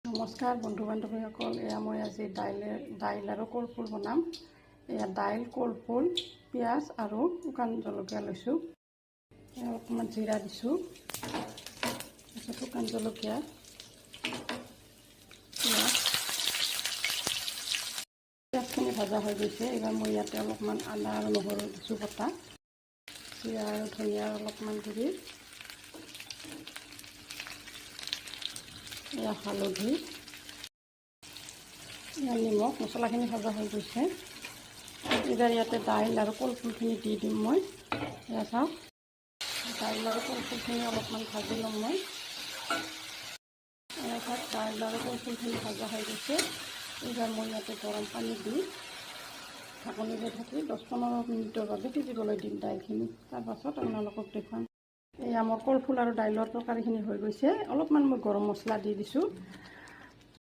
নমস্কাৰ বন্ধু বান্ধৱীসকল, এয়া মই আজি দাইল আৰু কলফুল বনাম। এয়া দাইল, কলফুল, পিঁয়াজ আৰু শুকান জলকীয়া লৈছোঁ। অকণমান জিৰা দিছোঁ, তাৰপিছত শুকান জলকীয়া, পিঁয়াজখিনি ভজা হৈ গৈছে। এইবাৰ মই ইয়াতে অলপমান আদা আৰু নহৰু দিছোঁ বটা, জিৰা আৰু ধনিয়াৰ অলপমান গুড়ি, এয়া হালধি, নিমখ, মছলাখিনি ভজা হৈ গৈছে। এইবাৰ ইয়াতে দাইল আৰু কলফুলখিনি দি দিম মই। এয়া চাওক, দাইল আৰু কলফুলখিনি অলপমান ভাজি ল'ম মই। এয়া চাওক, দাইল আৰু কলফুলখিনি ভজা হৈ গৈছে। এইবাৰ মই ইয়াতে গৰম পানী দি ঢাকনিৰে থাকি 10-15 মিনিটৰ বাবে সিজিবলৈ দিম দাইলখিনি। তাৰপাছত আপোনালোকক দেখুৱাম। এয়া মোৰ কলফুল আৰু দাইলৰ তৰকাৰীখিনি হৈ গৈছে। অলপমান মই গৰম মছলা দি দিছোঁ